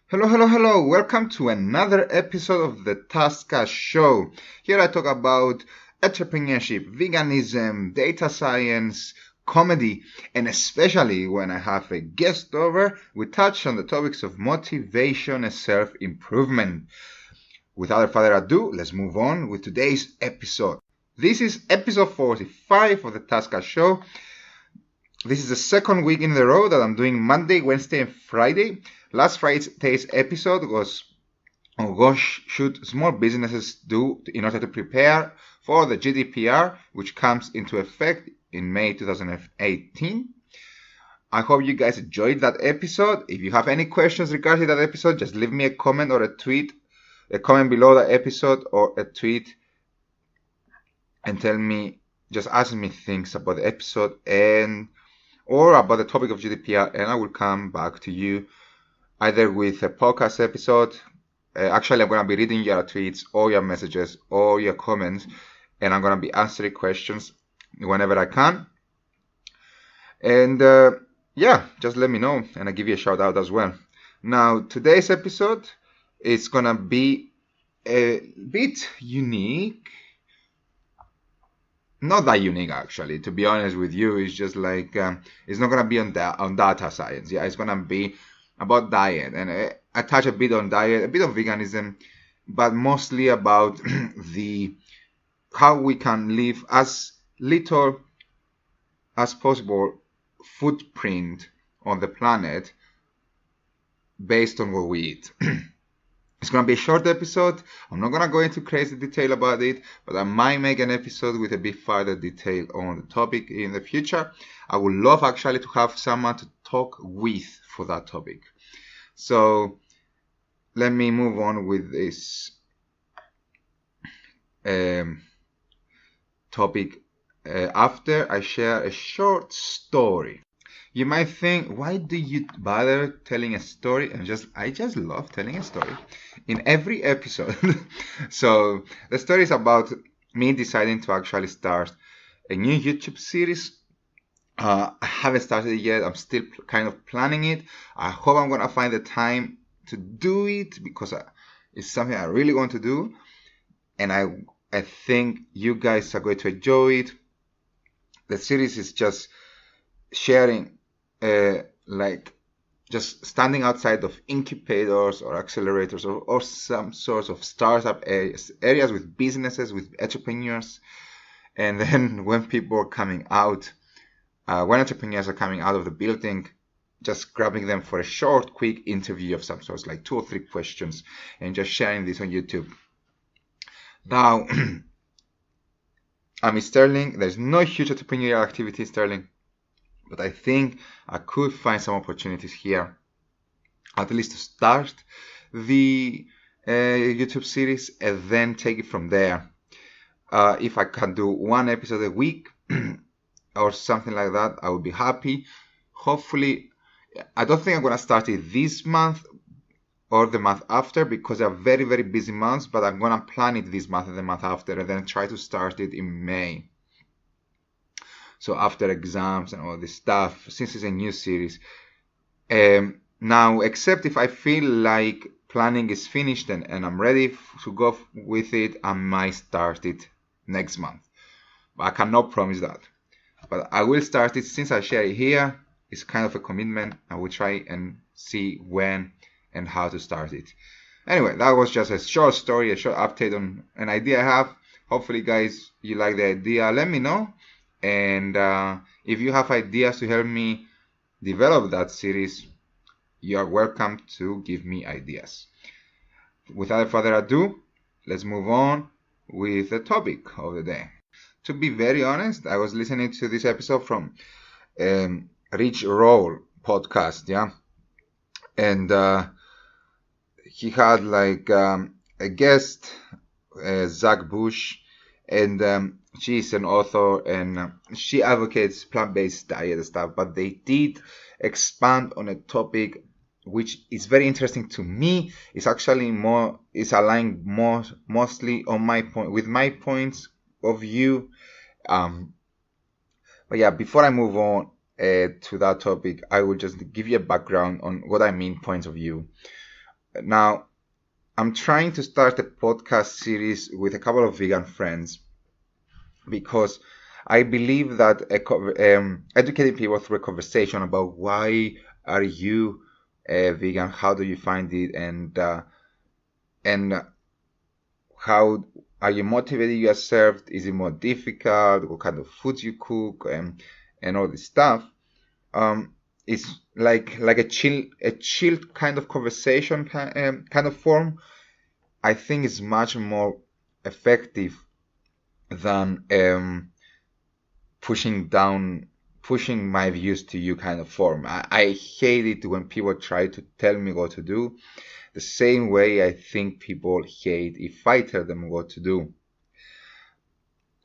Hello, hello, hello. Welcome to another episode of the TasCast Show. Here I talk about entrepreneurship, veganism, data science, comedy, and especially when I have a guest over, we touch on the topics of motivation and self-improvement. Without further ado, let's move on with today's episode. This is episode 45 of the TasCast Show. This is the second week in a row that I'm doing Monday, Wednesday, and Friday. Last Friday's episode was on what should small businesses do in order to prepare for the GDPR, which comes into effect in May 2018. I hope you guys enjoyed that episode. If you have any questions regarding that episode, just leave me a comment or a tweet, a comment below the episode or a tweet and tell me, just ask me things about the episode or about the topic of GDPR, and I will come back to you either with a podcast episode. Actually, I'm going to be reading your tweets or your messages or your comments, and I'm going to be answering questions whenever I can. And just let me know, and I'll give you a shout out as well. Now, today's episode is going to be a bit unique. Not that unique, actually, to be honest with you. It's just like, it's not going to be on data science. Yeah, it's going to be about diet, and I touch a bit on diet, a bit of veganism, but mostly about how we can leave as little as possible footprint on the planet based on what we eat. It's going to be a short episode. I'm not going to go into crazy detail about it, but I might make an episode with a bit further detail on the topic in the future. I would love actually to have someone to talk with for that topic. So let me move on with this topic after I share a short story. You might think, why do you bother telling a story? I just love telling a story in every episode. So the story is about me deciding to actually start a new YouTube series. I haven't started it yet. I'm still kind of planning it. I hope I'm going to find the time to do it because it's something I really want to do. And I think you guys are going to enjoy it. The series is just sharing just standing outside of incubators or accelerators or some sorts of startup areas with businesses, with entrepreneurs. And then when people are coming out, when entrepreneurs are coming out of the building, just grabbing them for a short, quick interview of some sorts, like 2 or 3 questions, and just sharing this on YouTube. Now, I'm in Sterling. There's no huge entrepreneurial activity in Sterling, but I think I could find some opportunities here, at least to start the YouTube series and then take it from there. If I can do 1 episode a week or something like that, I would be happy. Hopefully, I don't think I'm going to start it this month or the month after because they're very, very busy months, but I'm going to plan it this month and the month after and then try to start it in May. So after exams and all this stuff, since it's a new series. Now, except if I feel like planning is finished and I'm ready to go with it, I might start it next month. But I cannot promise that. But I will start it since I share it here. It's kind of a commitment. I will try and see when and how to start it. Anyway, that was just a short story, a short update on an idea I have. Hopefully, guys, you like the idea. Let me know. And if you have ideas to help me develop that series, you are welcome to give me ideas. Without further ado, let's move on with the topic of the day. To be very honest, I was listening to this episode from Rich Roll podcast, yeah, and he had like a guest, Zach Bush, and she's an author and she advocates plant-based diet and stuff, but they did expand on a topic which is very interesting to me. It's actually aligned mostly on my point with my points of view. But yeah, before I move on to that topic, I will just give you a background on what I mean points of view. Now, I'm trying to start a podcast series with a couple of vegan friends because I believe that educating people through a conversation about why are you vegan, how do you find it, and how are you motivated yourself? Is it more difficult? What kind of foods you cook and all this stuff? It's like a chilled kind of conversation kind of form. I think is much more effective than pushing my views to you kind of form. I hate it when people try to tell me what to do, the same way I think people hate if I tell them what to do.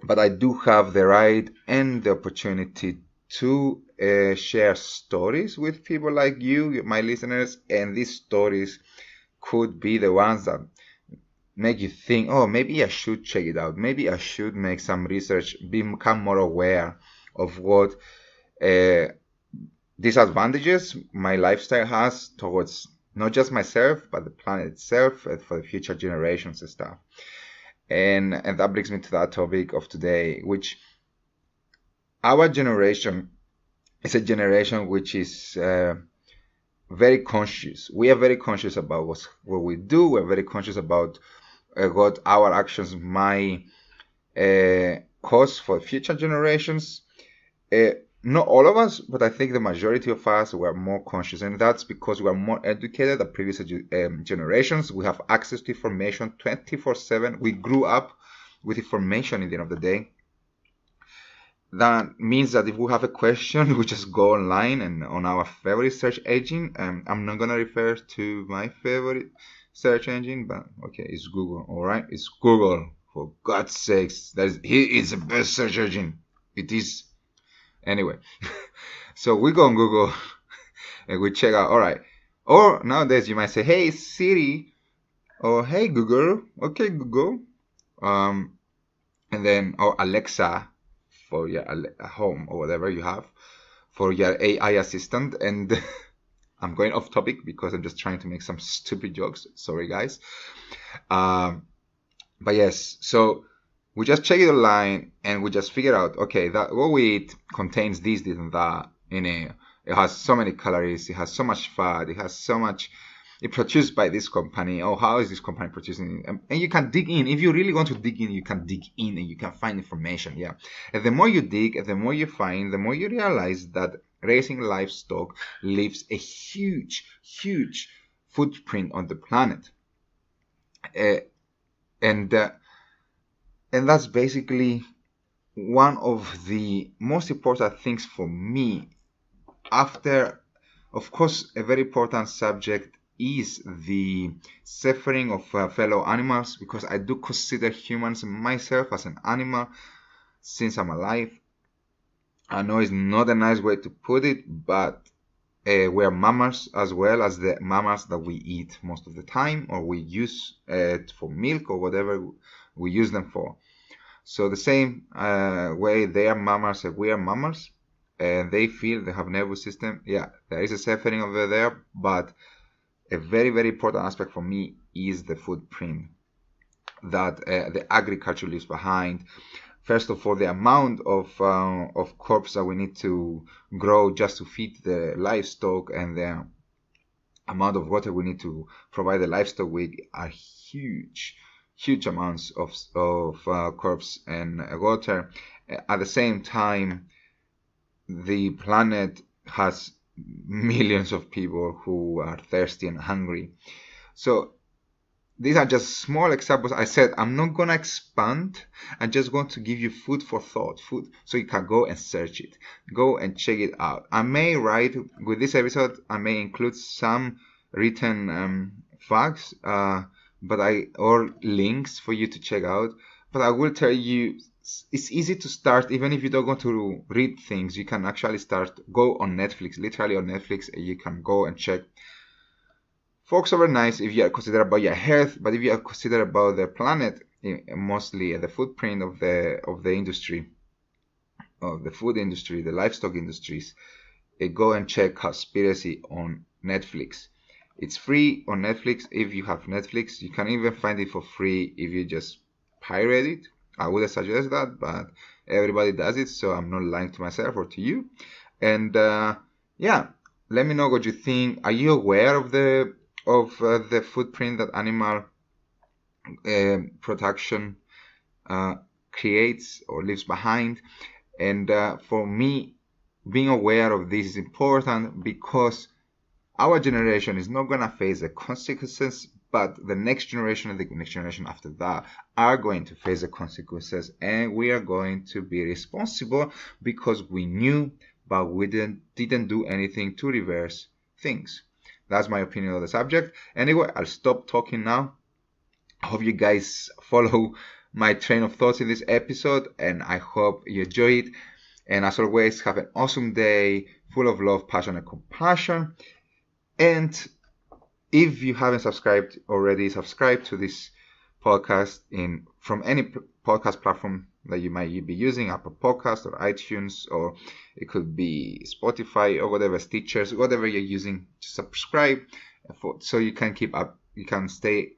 But I do have the right and the opportunity to share stories with people like you, my listeners, and these stories could be the ones that make you think, oh, maybe I should check it out. Maybe I should make some research, become more aware of what disadvantages my lifestyle has towards not just myself, but the planet itself and for the future generations and stuff. And that brings me to that topic of today, which our generation is a generation which is very conscious. We are very conscious about what we do. We're very conscious about what our actions might cause for future generations. Not all of us, but I think the majority of us were more conscious, and that's because we are more educated than previous generations. We have access to information 24/7. We grew up with information at the end of the day. That means that if we have a question, we just go online and on our favorite search engine. I'm not gonna refer to my favorite search engine, but okay, it's Google. All right, it's Google. For God's sakes, he is the best search engine. It is. Anyway, so we go on Google and we check out, all right. Or nowadays you might say, hey Siri, or hey Google, okay Google, and then, or Alexa for your home or whatever you have for your AI assistant. And I'm going off topic because I'm just trying to make some stupid jokes. Sorry guys. But yes, so we just check it online and we just figure out, okay, that what we eat contains this, this, and that in it. It has so many calories. It has so much fat. It has so much. It's produced by this company. Oh, how is this company producing it? And you can dig in. If you really want to dig in, you can dig in and you can find information. Yeah. And the more you dig, and the more you find, the more you realize that raising livestock leaves a huge, huge footprint on the planet. And that's basically one of the most important things for me. After, of course, a very important subject is the suffering of fellow animals, because I do consider humans myself as an animal since I'm alive. I know it's not a nice way to put it, but we're mammals as well as the mammals that we eat most of the time, or we use for milk or whatever we use them for. So the same way they are mammals and we are mammals, and they feel, they have nervous system. Yeah, there is a suffering over there, but a very, very important aspect for me is the footprint that the agriculture leaves behind. First of all, the amount of crops that we need to grow just to feed the livestock, and the amount of water we need to provide the livestock with are huge amounts of crops and water. At the same time, the planet has millions of people who are thirsty and hungry. So these are just small examples. I said I'm not gonna expand. I'm just going to give you food for thought, food so you can go and search it, go and check it out. I may write with this episode. I may include some written facts, or links for you to check out. But I will tell you, it's easy to start. Even if you don't want to read things, you can actually go on Netflix, literally on Netflix, and you can go and check. Folks are nice if you are considerate about your health, but if you are considerate about the planet, mostly the footprint of the industry, of the food industry, the livestock industries, go and check Conspiracy on Netflix. It's free on Netflix if you have Netflix. You can even find it for free if you just pirate it. I wouldn't suggest that, but everybody does it, so I'm not lying to myself or to you. And yeah, let me know what you think. Are you aware of the footprint that animal production creates or leaves behind? And for me, being aware of this is important because our generation is not going to face the consequences, but the next generation and the next generation after that are going to face the consequences, and we are going to be responsible because we knew, but we didn't do anything to reverse things. That's my opinion on the subject. Anyway, I'll stop talking now. I hope you guys follow my train of thoughts in this episode, and I hope you enjoy it. And as always, have an awesome day full of love, passion, and compassion. And if you haven't subscribed already, subscribe to this podcast from any podcast platform that you might be using, Apple Podcast or iTunes, or it could be Spotify or whatever, Stitchers, whatever you're using. Just subscribe so you can keep up, you can stay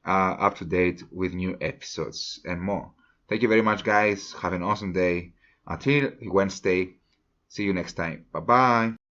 up to date with new episodes and more. Thank you very much, guys. Have an awesome day. Until Wednesday. See you next time. Bye bye.